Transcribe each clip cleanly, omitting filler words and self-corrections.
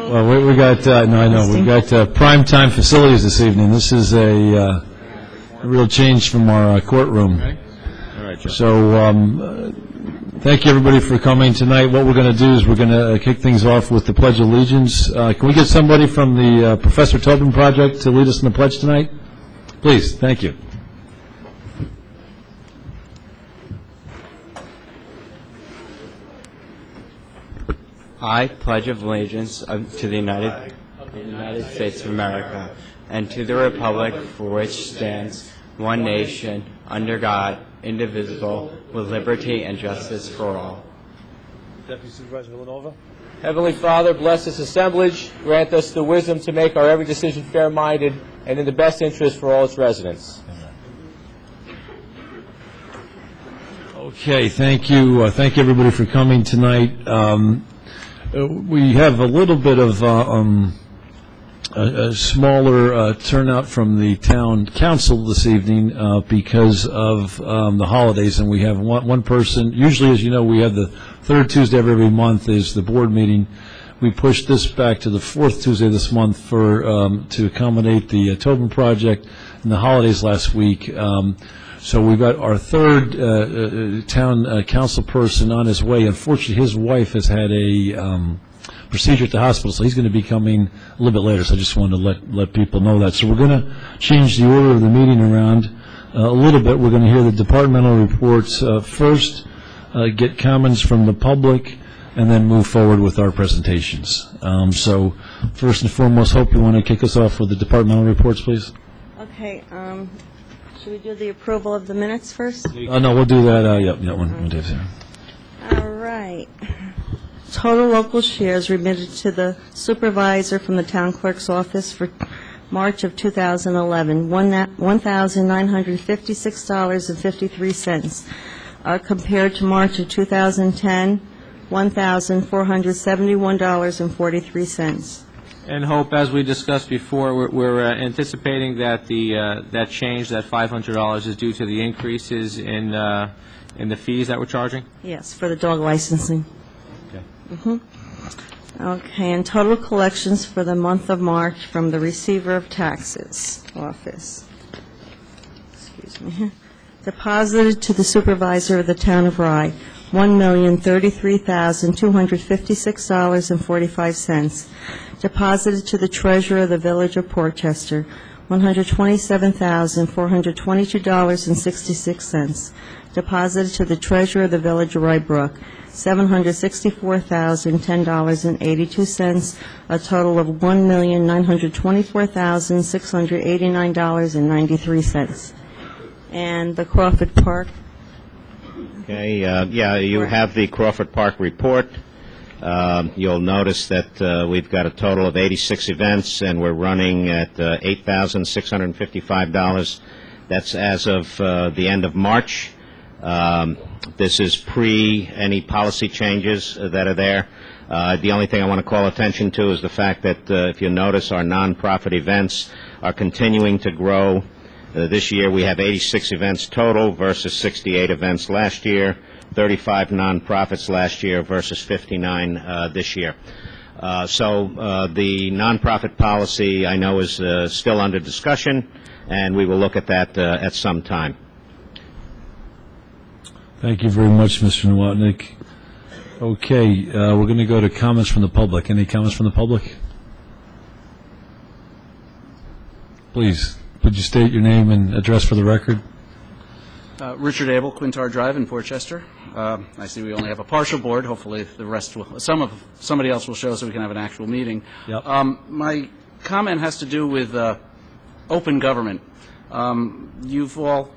Well, we got no, I know we got prime time facilities this evening. This is a real change from our courtroom. Okay. All right, Joe. So thank you everybody for coming tonight. What we're going to do is we're going to kick things off with the Pledge of Allegiance. Can we get somebody from the Professor Tobin Project to lead us in the pledge tonight? Please, thank you. I pledge allegiance to the United States of America and to the republic for which stands one nation, under God, indivisible, with liberty and justice for all. Deputy Supervisor Villanova. Heavenly Father, bless this assemblage. Grant us the wisdom to make our every decision fair-minded and in the best interest for all its residents. Okay, thank you. Thank you everybody for coming tonight. We have a little bit of a smaller turnout from the town council this evening because of the holidays, and we have one person. Usually, as you know, we have the third Tuesday of every month is the board meeting. We pushed this back to the fourth Tuesday this month for to accommodate the Tobin project and the holidays last week. So we've got our third town council person on his way. Unfortunately, his wife has had a procedure at the hospital, so he's going to be coming a little bit later. So I just wanted to let people know that. So we're going to change the order of the meeting around a little bit. We're going to hear the departmental reports first, get comments from the public, and then move forward with our presentations. So first and foremost, Hope, you want to kick us off with the departmental reports, please? Okay. Should we do the approval of the minutes first? No, we'll do that. Yep, that one. We'll do that. All right. Total local shares remitted to the supervisor from the town clerk's office for March of 2011, $1,956.53, compared to March of 2010, $1,471.43. And Hope, as we discussed before, we're anticipating that that change, that $500, is due to the increases in the fees that we're charging? Yes, for the dog licensing. Okay. Okay, and total collections for the month of March from the Receiver of Taxes office. Excuse me. Deposited to the supervisor of the town of Rye, $1,033,256.45. Deposited to the treasurer of the village of Portchester, $127,422.66. Deposited to the treasurer of the village of Rybrook, $764,010.82, a total of $1,924,689.93. And the Crawford Park. Okay, you have the Crawford Park report. You'll notice that we've got a total of 86 events, and we're running at $8,655. That's as of the end of March. This is pre any policy changes that are there. The only thing I want to call attention to is the fact that if you notice, our nonprofit events are continuing to grow. This year we have 86 events total versus 68 events last year, 35 nonprofits last year versus 59 this year. So the nonprofit policy, I know, is still under discussion, and we will look at that at some time. Thank you very much, Mr. Nowotnik. Okay, we're going to go to comments from the public. Any comments from the public? Please, could you state your name and address for the record? Richard Abel, Quintar Drive in Portchester. I see we only have a partial board. Hopefully the rest will, somebody else will show so we can have an actual meeting. Yep. My comment has to do with open government. You've all,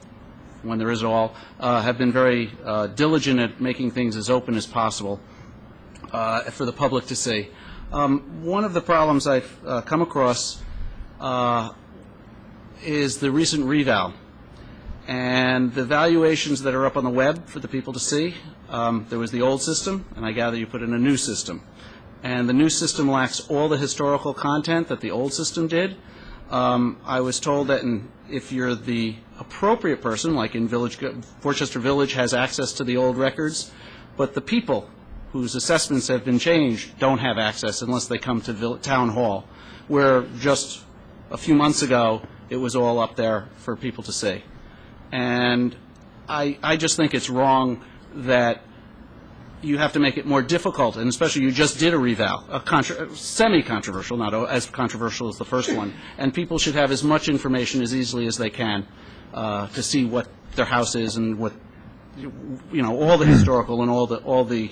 when there is all, have been very diligent at making things as open as possible for the public to see. One of the problems I've come across is the recent reval and the valuations that are up on the web for the people to see. There was the old system, and I gather you put in a new system. And the new system lacks all the historical content that the old system did. I was told that if you're the appropriate person, like in Portchester Village has access to the old records, but the people whose assessments have been changed don't have access unless they come to Town Hall, where just a few months ago it was all up there for people to see. And I just think it's wrong that you have to make it more difficult, and especially you just did a reval, semi-controversial, not as controversial as the first one, and people should have as much information as easily as they can to see what their house is and what, all the historical and all the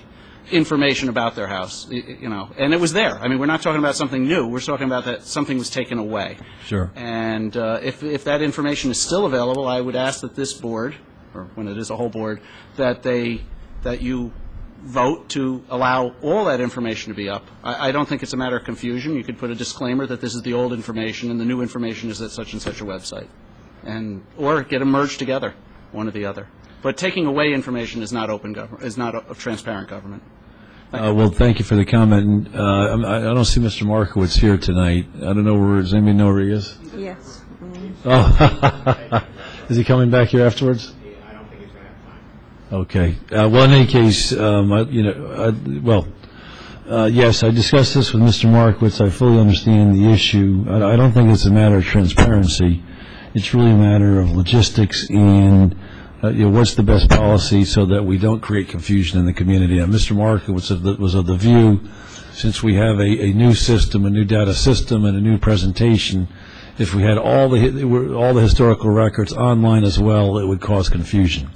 information about their house, and it was there. I mean, we're not talking about something new. We're talking about that something was taken away. Sure. And if that information is still available, I would ask that this board, or when it is a whole board, that you vote to allow all that information to be up. I don't think it's a matter of confusion. You could put a disclaimer that this is the old information and the new information is at such and such a website, or get them merged together, one or the other. But taking away information is not open government, is not a transparent government. Well, thank you for the comment. And, I don't see Mr. Markowitz here tonight. I don't know does anybody know where he is? Yes. Oh, is he coming back here afterwards? I don't think he's going to have time. Okay. Well, in any case, yes, I discussed this with Mr. Markowitz. I fully understand the issue. I don't think it's a matter of transparency. It's really a matter of logistics and what's the best policy so that we don't create confusion in the community. And Mr. Markowitz was of the view, since we have a new system, a new data system, and a new presentation, if we had all the historical records online as well, it would cause confusion.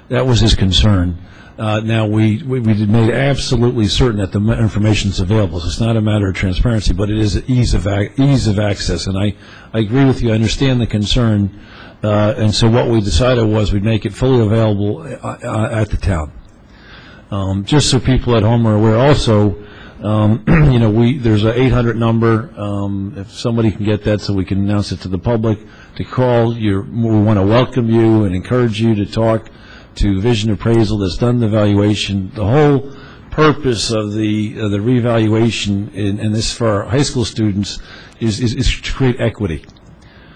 That was his concern. Now, we made absolutely certain that the information is available. So it's not a matter of transparency, but it is ease of access. And I agree with you. I understand the concern. And so what we decided was we'd make it fully available at the town. Just so people at home are aware also, there's an 800 number. If somebody can get that so we can announce it to the public, to call. We want to welcome you and encourage you to talk to Vision Appraisal that's done the evaluation. The whole purpose of the reevaluation in this for our high school students is to create equity.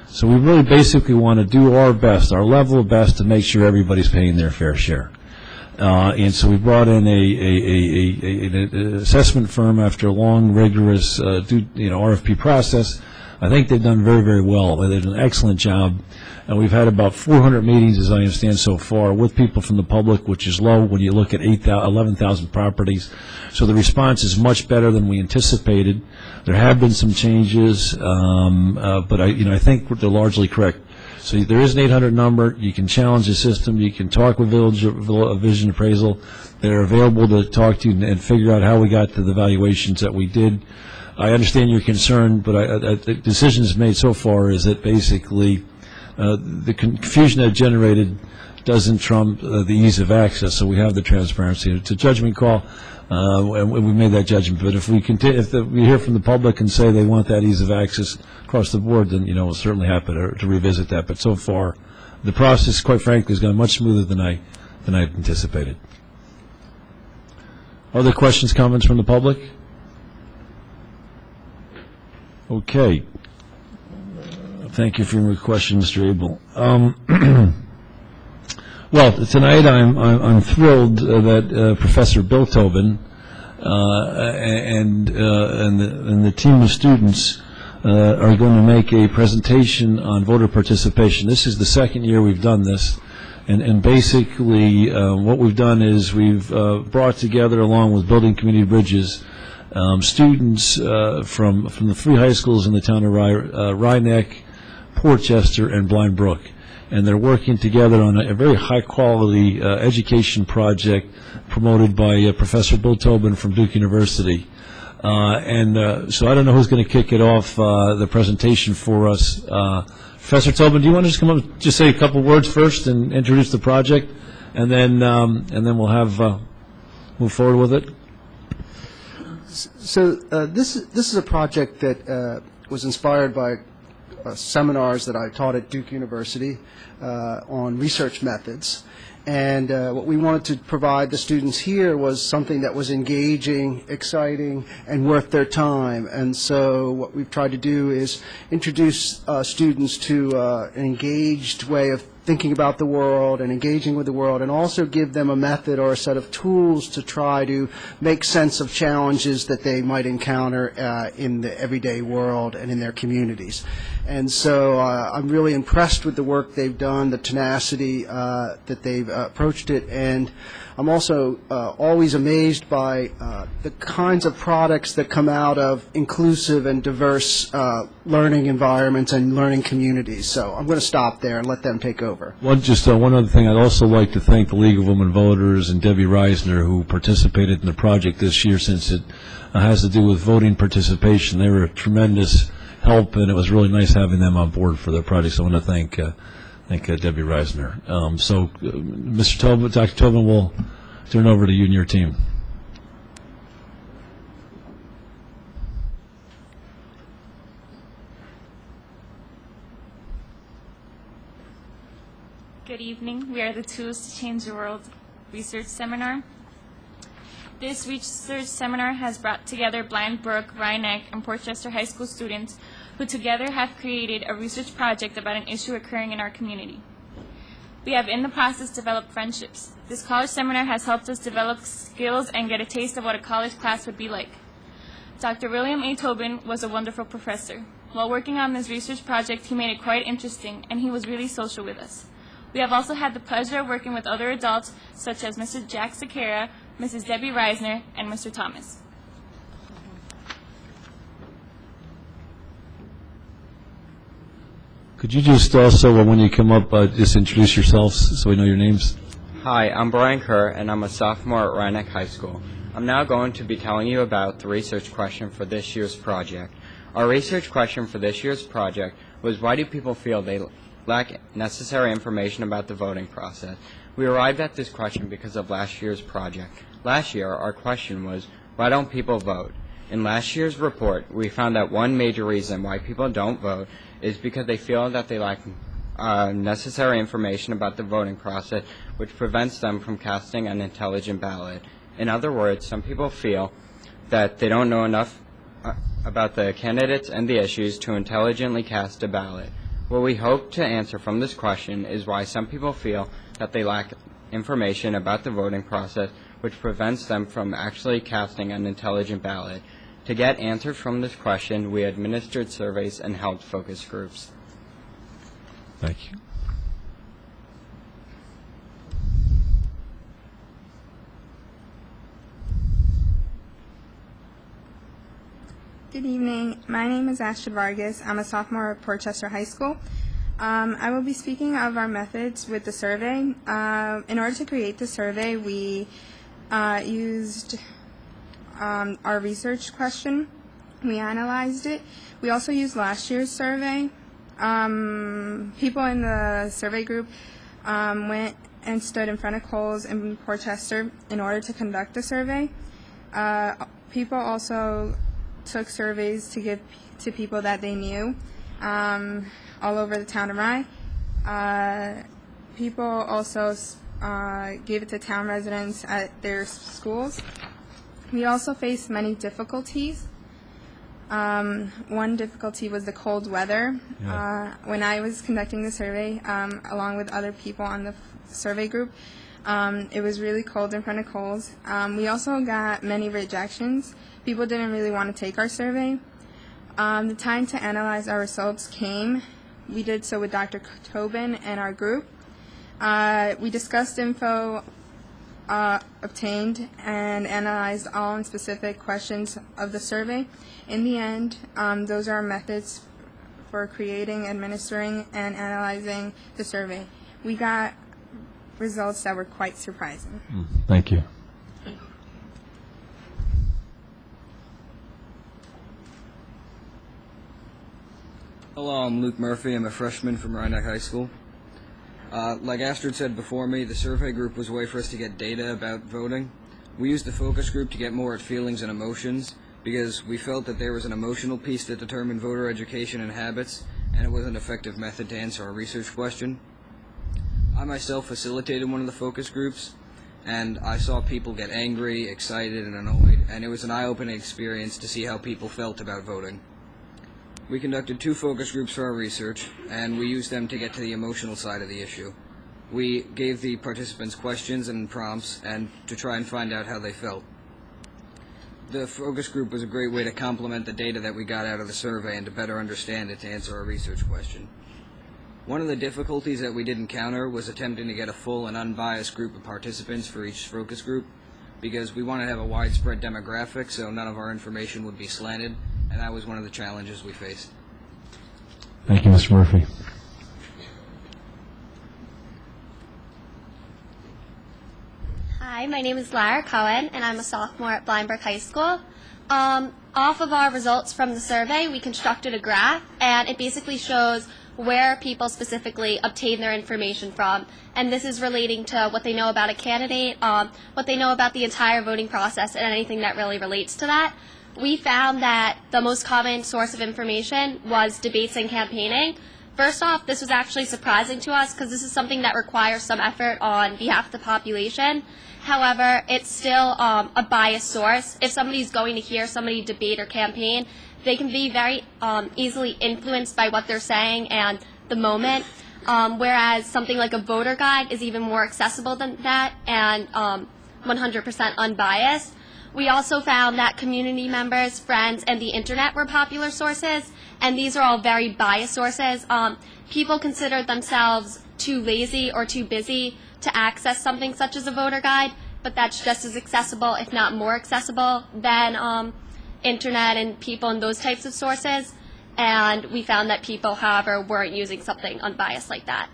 So we really basically want to do our best, our level of best, to make sure everybody's paying their fair share. And so we brought in an assessment firm after a long, rigorous RFP process. I think they've done very, very well. They've done an excellent job. And we've had about 400 meetings, as I understand so far, with people from the public, which is low when you look at 11,000 properties. So the response is much better than we anticipated. There have been some changes, but I think they're largely correct. So there is an 800 number. You can challenge the system. You can talk with Vision Appraisal. They're available to talk to you and figure out how we got to the valuations that we did. I understand your concern, but the decisions made so far is that basically the confusion that generated doesn't trump the ease of access, so we have the transparency. It's a judgment call, and we made that judgment. But if we hear from the public and say they want that ease of access across the board, then we'll certainly happy to revisit that. But so far, the process, quite frankly, has gone much smoother than I anticipated. Other questions, comments from the public? Okay. Thank you for your question, Mr. Abel. Well, tonight I'm thrilled that Professor Bill Tobin and the team of students are going to make a presentation on voter participation. This is the second year we've done this, and basically what we've done is we've brought together, along with Building Community Bridges, students from the three high schools in the town of Rhinebeck, Portchester, and Blind Brook. And they're working together on a very high-quality education project promoted by Professor Bill Tobin from Duke University. So I don't know who's going to kick it off, the presentation for us. Professor Tobin, do you want to just come up and just say a couple words first and introduce the project, and then we'll have move forward with it? So this is a project that was inspired by seminars that I taught at Duke University on research methods. And what we wanted to provide the students here was something that was engaging, exciting, and worth their time. And so what we've tried to do is introduce students to an engaged way of thinking about the world and engaging with the world, and also give them a method or a set of tools to try to make sense of challenges that they might encounter in the everyday world and in their communities. And so I'm really impressed with the work they've done, the tenacity that they've approached it, and I'm also always amazed by the kinds of products that come out of inclusive and diverse learning environments and learning communities. So I'm going to stop there and let them take over. One other thing, I'd also like to thank the League of Women Voters and Debbie Reisner, who participated in the project this year, since it has to do with voting participation. They were a tremendous help, and it was really nice having them on board for their project. So I want to thank Debbie Reisner. Mr. Tobin, Dr. Tobin, we'll turn over to you and your team. Good evening. We are the Tools to Change the World Research Seminar. This research seminar has brought together Bland Brook, Rhinebeck, and Portchester High School students who together have created a research project about an issue occurring in our community. We have in the process developed friendships. This college seminar has helped us develop skills and get a taste of what a college class would be like. Dr. William A. Tobin was a wonderful professor. While working on this research project, he made it quite interesting, and he was really social with us. We have also had the pleasure of working with other adults, such as Mr. Jack Sakara, Mrs. Debbie Reisner, and Mr. Thomas. Could you just also, when you come up, just introduce yourselves so we know your names? Hi, I'm Brian Kerr, and I'm a sophomore at Rhinebeck High School. I'm now going to be telling you about the research question for this year's project. Our research question for this year's project was, why do people feel they lack necessary information about the voting process? We arrived at this question because of last year's project. Last year, our question was, why don't people vote? In last year's report, we found that one major reason why people don't vote is because they feel that they lack necessary information about the voting process, which prevents them from casting an intelligent ballot. In other words, some people feel that they don't know enough about the candidates and the issues to intelligently cast a ballot. What we hope to answer from this question is why some people feel that they lack information about the voting process, which prevents them from actually casting an intelligent ballot. To get answers from this question, we administered surveys and held focus groups. Thank you. Good evening. My name is Astrid Vargas. I'm a sophomore at Portchester High School. I will be speaking of our methods with the survey. In order to create the survey, we used our research question. We analyzed it. We also used last year's survey. People in the survey group went and stood in front of Kohl's in Portchester in order to conduct the survey. People also took surveys to give to people that they knew all over the town of Rye. People also gave it to town residents at their schools. We also faced many difficulties. One difficulty was the cold weather. Yeah. When I was conducting the survey, along with other people on the survey group, it was really cold in front of Kohl's. We also got many rejections. People didn't really want to take our survey. The time to analyze our results came. We did so with Dr. Tobin and our group. We discussed info obtained and analyzed all and specific questions of the survey. In the end, those are our methods for creating, administering, and analyzing the survey. We got results that were quite surprising. Thank you. Hello, I'm Luke Murphy. I'm a freshman from Rhinebeck High School. Like Astrid said before me, the survey group was a way for us to get data about voting. We used the focus group to get more at feelings and emotions because we felt that there was an emotional piece that determined voter education and habits, and it was an effective method to answer our research question. I myself facilitated one of the focus groups, and I saw people get angry, excited, and annoyed, and it was an eye-opening experience to see how people felt about voting. We conducted 2 focus groups for our research, and we used them to get to the emotional side of the issue. We gave the participants questions and prompts and to try and find out how they felt. The focus group was a great way to complement the data that we got out of the survey and to better understand it to answer our research question. One of the difficulties that we did encounter was attempting to get a full and unbiased group of participants for each focus group, because we want to have a widespread demographic so none of our information would be slanted, and that was one of the challenges we faced. Thank you, Mr. Murphy. Hi, my name is Lara Cohen, and I'm a sophomore at Blindbrook High School. Off of our results from the survey, we constructed a graph, and it basically shows where people specifically obtain their information from. And this is relating to what they know about a candidate, what they know about the entire voting process, and anything that really relates to that. We found that the most common source of information was debates and campaigning. First off, this was actually surprising to us because this is something that requires some effort on behalf of the population. However, it's still a biased source. If somebody's going to hear somebody debate or campaign, they can be very easily influenced by what they're saying and the moment, whereas something like a voter guide is even more accessible than that and 100% unbiased. We also found that community members, friends, and the internet were popular sources, and these are all very biased sources. People consider themselves too lazy or too busy to access something such as a voter guide, but that's just as accessible, if not more accessible, than internet and people and those types of sources. And we found that people, however, weren't using something unbiased like that.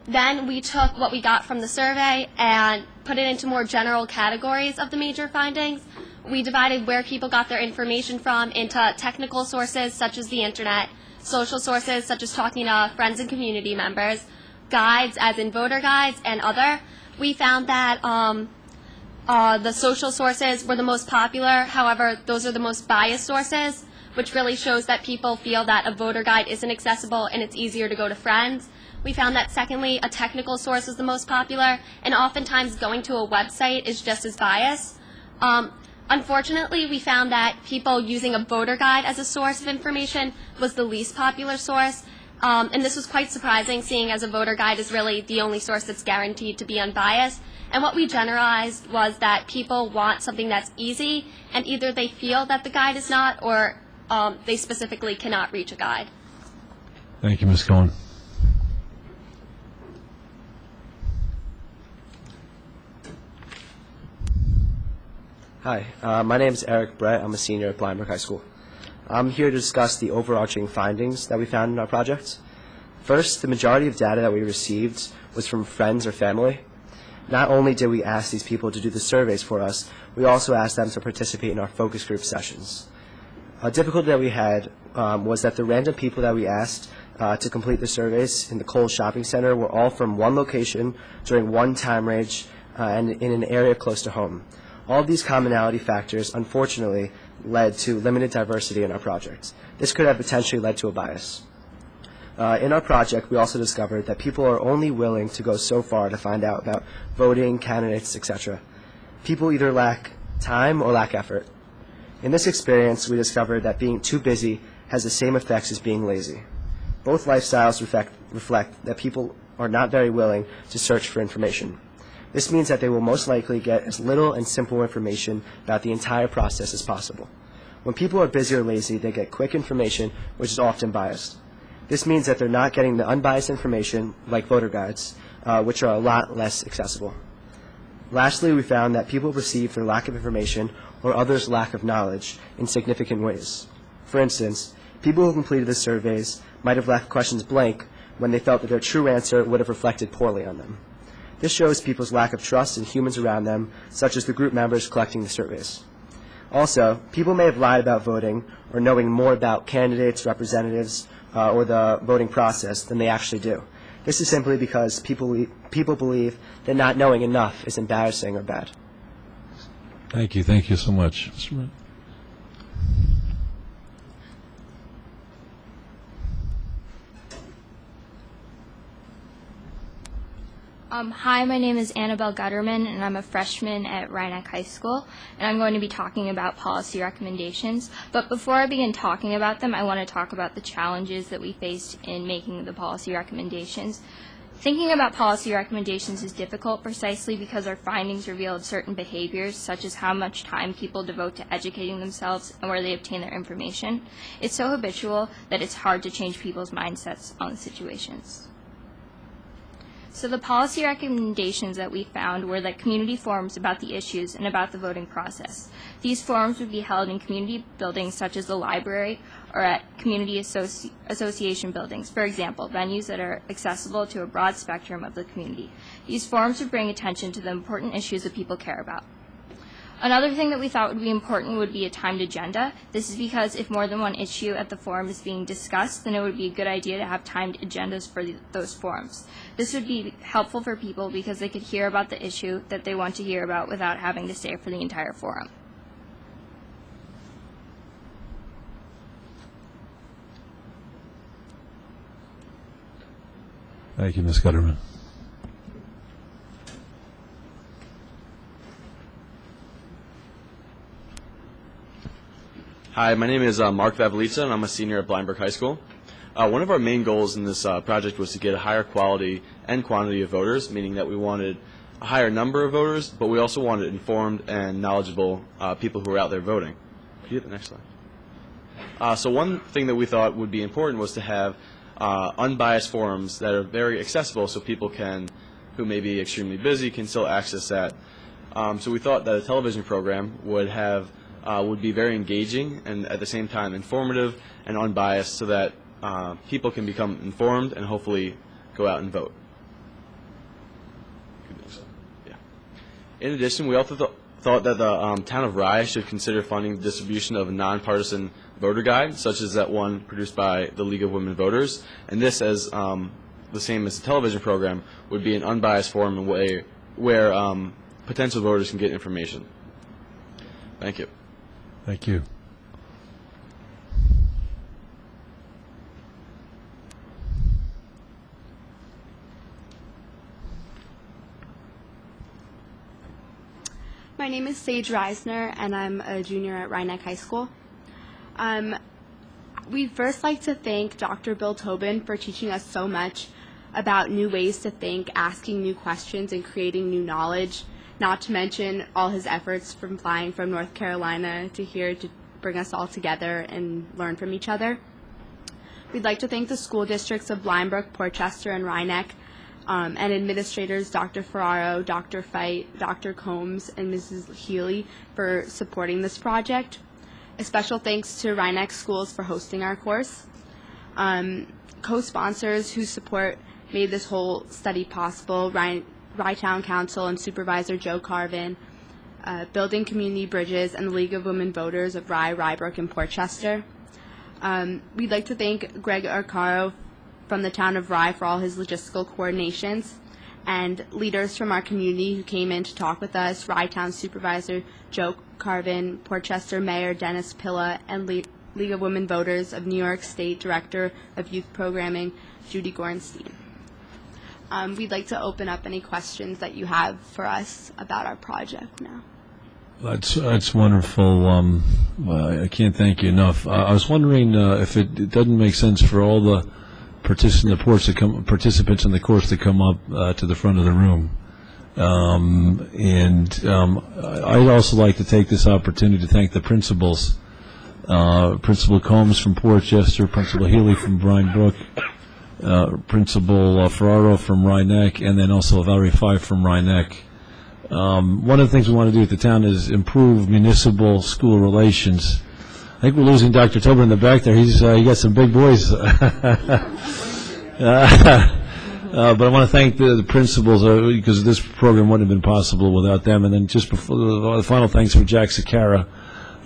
Then we took what we got from the survey and put it into more general categories of the major findings. We divided where people got their information from into technical sources such as the internet, social sources such as talking to friends and community members, guides as in voter guides, and other. We found that the social sources were the most popular. However, those are the most biased sources, which really shows that people feel that a voter guide isn't accessible and it's easier to go to friends. We found that, secondly, a technical source is the most popular, and oftentimes going to a website is just as biased. Unfortunately, we found that people using a voter guide as a source of information was the least popular source, and this was quite surprising, seeing as a voter guide is really the only source that's guaranteed to be unbiased. And what we generalized was that people want something that's easy, and either they feel that the guide is not, or they specifically cannot reach a guide. Thank you, Ms. Cohen. Hi, my name is Eric Brett. I'm a senior at Blindbrook High School. I'm here to discuss the overarching findings that we found in our project. First, the majority of data that we received was from friends or family. Not only did we ask these people to do the surveys for us, we also asked them to participate in our focus group sessions. A difficulty that we had was that the random people that we asked to complete the surveys in the Kohl's Shopping Center were all from one location during one time range and in an area close to home. All of these commonality factors, unfortunately, led to limited diversity in our project. This could have potentially led to a bias. In our project, we also discovered that people are only willing to go so far to find out about voting, candidates, etc. People either lack time or lack effort. In this experience, we discovered that being too busy has the same effects as being lazy. Both lifestyles reflect that people are not very willing to search for information. This means that they will most likely get as little and simple information about the entire process as possible. When people are busy or lazy, they get quick information, which is often biased. This means that they're not getting the unbiased information, like voter guides, which are a lot less accessible. Lastly, we found that people perceive their lack of information or others' lack of knowledge in significant ways. For instance, people who completed the surveys might have left questions blank when they felt that their true answer would have reflected poorly on them. This shows people's lack of trust in humans around them, such as the group members collecting the surveys. Also, people may have lied about voting or knowing more about candidates, representatives, or the voting process than they actually do. This is simply because people believe that not knowing enough is embarrassing or bad. Thank you. Thank you so much. Hi, my name is Annabelle Gutterman, and I'm a freshman at Rhinebeck High School, and I'm going to be talking about policy recommendations. But before I begin talking about them, I want to talk about the challenges that we faced in making the policy recommendations. Thinking about policy recommendations is difficult precisely because our findings revealed certain behaviors, such as how much time people devote to educating themselves and where they obtain their information. It's so habitual that it's hard to change people's mindsets on the situations. So the policy recommendations that we found were that community forums about the issues and about the voting process. These forums would be held in community buildings such as the library or at community association buildings, for example, venues that are accessible to a broad spectrum of the community. These forums would bring attention to the important issues that people care about. Another thing that we thought would be important would be a timed agenda. This is because if more than one issue at the forum is being discussed, then it would be a good idea to have timed agendas for those forums. This would be helpful for people because they could hear about the issue that they want to hear about without having to stay for the entire forum. Thank you, Ms. Gutterman. Hi, my name is Mark Vavalitza, and I'm a senior at Blindbrook High School. One of our main goals in this project was to get a higher quality and quantity of voters, meaning that we wanted a higher number of voters, but we also wanted informed and knowledgeable people who were out there voting. Can you get the next slide? So one thing that we thought would be important was to have unbiased forums that are very accessible so people who may be extremely busy, can still access that. So we thought that a television program would be very engaging and at the same time informative and unbiased so that people can become informed and hopefully go out and vote. Yeah. In addition, we also thought that the town of Rye should consider funding the distribution of a nonpartisan voter guide, such as that one produced by the League of Women Voters. And this, as the same as the television program, would be an unbiased forum and way where potential voters can get information. Thank you. Thank you. My name is Sage Reisner, and I'm a junior at Rhinebeck High School. We'd first like to thank Dr. Bill Tobin for teaching us so much about new ways to think, asking new questions, and creating new knowledge, not to mention all his efforts from flying from North Carolina to here to bring us all together and learn from each other. We'd like to thank the school districts of Blindbrook, Portchester, and Rhinebeck, and administrators Dr. Ferraro, Dr. Feit, Dr. Combs, and Mrs. Healy for supporting this project. A special thanks to Rhinebeck Schools for hosting our course. Co-sponsors whose support made this whole study possible, Rye Town Council and Supervisor Joe Carvin, Building Community Bridges, and the League of Women Voters of Rye, Rybrook, and Portchester. We'd like to thank Greg Arcaro from the town of Rye for all his logistical coordinations, and leaders from our community who came in to talk with us, Rye Town Supervisor Joe Carvin, Portchester Mayor Dennis Pilla, and League of Women Voters of New York State Director of Youth Programming Judy Gorenstein. We'd like to open up any questions that you have for us about our project now. That's wonderful. I can't thank you enough. I was wondering if it doesn't make sense for all the participants in the course to come up to the front of the room. I'd also like to take this opportunity to thank the principals, Principal Combs from Portchester, Principal Healy from Brynbrook, Principal Ferraro from Rhinebeck, and then also Valerie Fife from Rhinebeck. One of the things we want to do at the town is improve municipal school relations. I think we're losing Dr. Tobin in the back there. He got some big boys. But I want to thank the principals because this program wouldn't have been possible without them. And then just before the final thanks for Jack Sakara,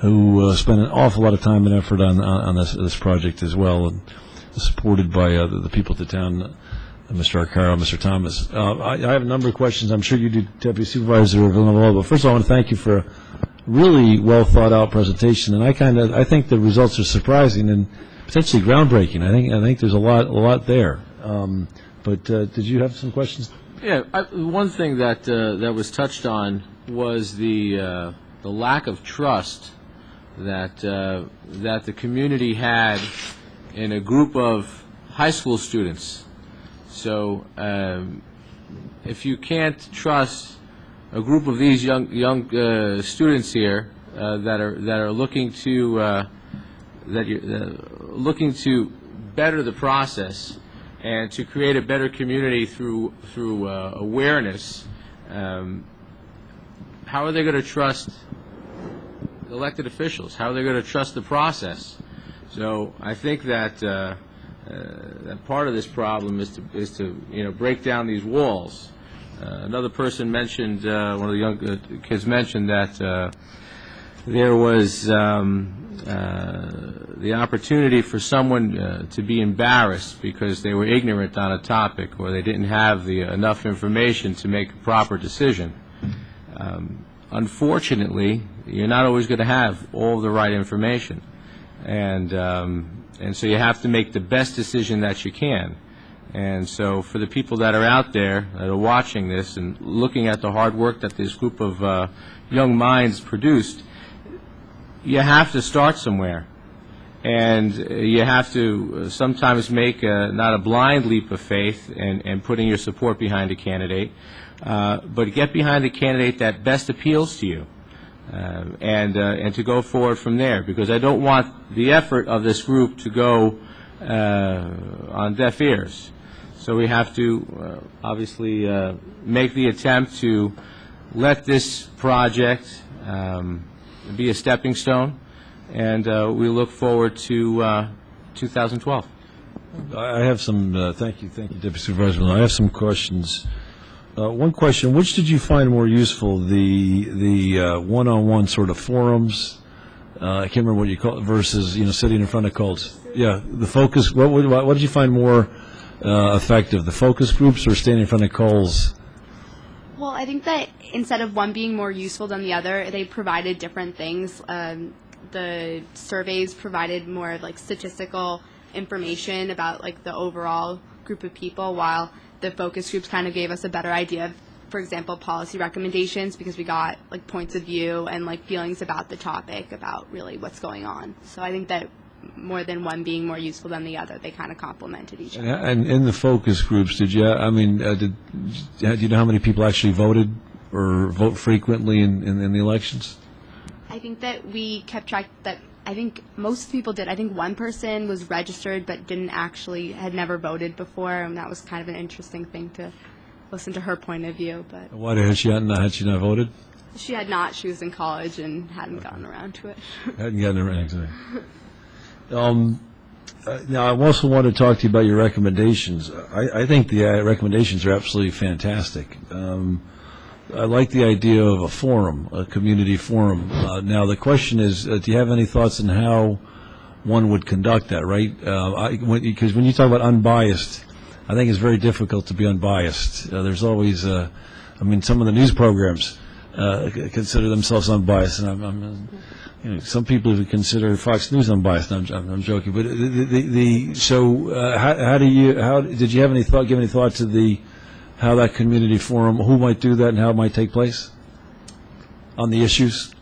who spent an awful lot of time and effort on this project as well, and supported by the people at the town, Mr. Arcaro, Mr. Thomas. I have a number of questions. I'm sure you do, Deputy Supervisor of Villanova. But first of all, I want to thank you for a really well thought out presentation. And I think the results are surprising and potentially groundbreaking. I think there's a lot there. But did you have some questions? Yeah, one thing that that was touched on was the lack of trust that that the community had in a group of high school students. So if you can't trust a group of these young students here that are looking to looking to better the process and to create a better community through awareness, how are they going to trust elected officials? How are they going to trust the process? So I think that that part of this problem is to break down these walls. Another person mentioned, one of the young kids mentioned that there was the opportunity for someone to be embarrassed because they were ignorant on a topic or they didn't have enough information to make a proper decision. Unfortunately, you're not always going to have all the right information, and so you have to make the best decision that you can. And so for the people that are out there that are watching this and looking at the hard work that this group of young minds produced, you have to start somewhere. And you have to sometimes make not a blind leap of faith and putting your support behind a candidate, but get behind a candidate that best appeals to you, and to go forward from there. Because I don't want the effort of this group to go on deaf ears. So we have to obviously make the attempt to let this project be a stepping stone, and we look forward to 2012. I have some, thank you, Deputy Supervisor. I have some questions. One question, which did you find more useful, the one-on-one sort of forums, I can't remember what you call it, versus, sitting in front of calls? Yeah, the focus, what did you find more effective, the focus groups or standing in front of calls? Well, I think that instead of one being more useful than the other, they provided different things. The surveys provided more statistical information about the overall group of people, while the focus groups kind of gave us a better idea of, for example, policy recommendations, because we got points of view and feelings about the topic, about really what's going on. So I think that more than one being more useful than the other, they kind of complemented each other. And in the focus groups, did you know how many people actually voted or vote frequently in the elections? I think that we kept track that I think most people did. I think one person was registered but had never voted before, and that was kind of an interesting thing to listen to her point of view. But why had she not voted? She had not. She was in college and hadn't gotten around to it. Hadn't gotten around to it. Now, I also want to talk to you about your recommendations. I think the recommendations are absolutely fantastic. I like the idea of a forum, a community forum. Now, the question is, do you have any thoughts on how one would conduct that, right? Because when you talk about unbiased, I think it's very difficult to be unbiased. There's always, some of the news programs consider themselves unbiased, and some people even consider Fox News unbiased. I'm joking, but how did you have any thought? Give any thought to how that community forum, who might do that, and how it might take place on the issues?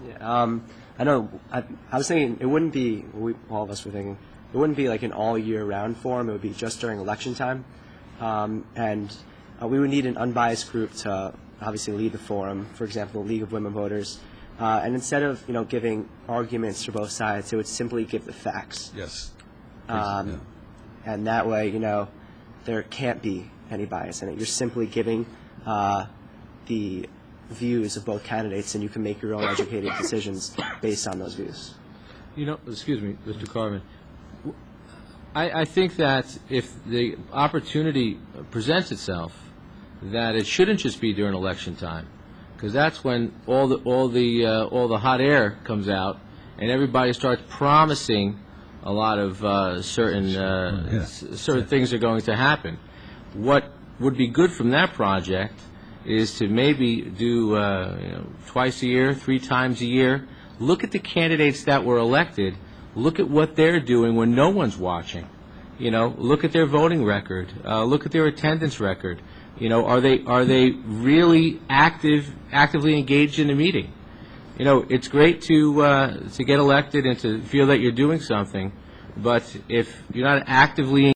Yeah, I know. I was thinking it wouldn't be. All of us were thinking it wouldn't be an all year round forum. It would be just during election time, and we would need an unbiased group to obviously lead the forum, for example, the League of Women Voters. And instead of, giving arguments for both sides, it would simply give the facts. Yes. And that way, there can't be any bias in it. You're simply giving the views of both candidates, and you can make your own educated decisions based on those views. Excuse me, Mr. Carvin. I think that if the opportunity presents itself, that it shouldn't just be during election time, because that's when all the hot air comes out, and everybody starts promising a lot of certain things are going to happen. What would be good from that project is to maybe do twice a year, 3 times a year. Look at the candidates that were elected. Look at what they're doing when no one's watching, You know, look at their voting record. Look at their attendance record. You know, are they really actively engaged in the meeting? You know, it's great to get elected and to feel that you're doing something, but if you're not actively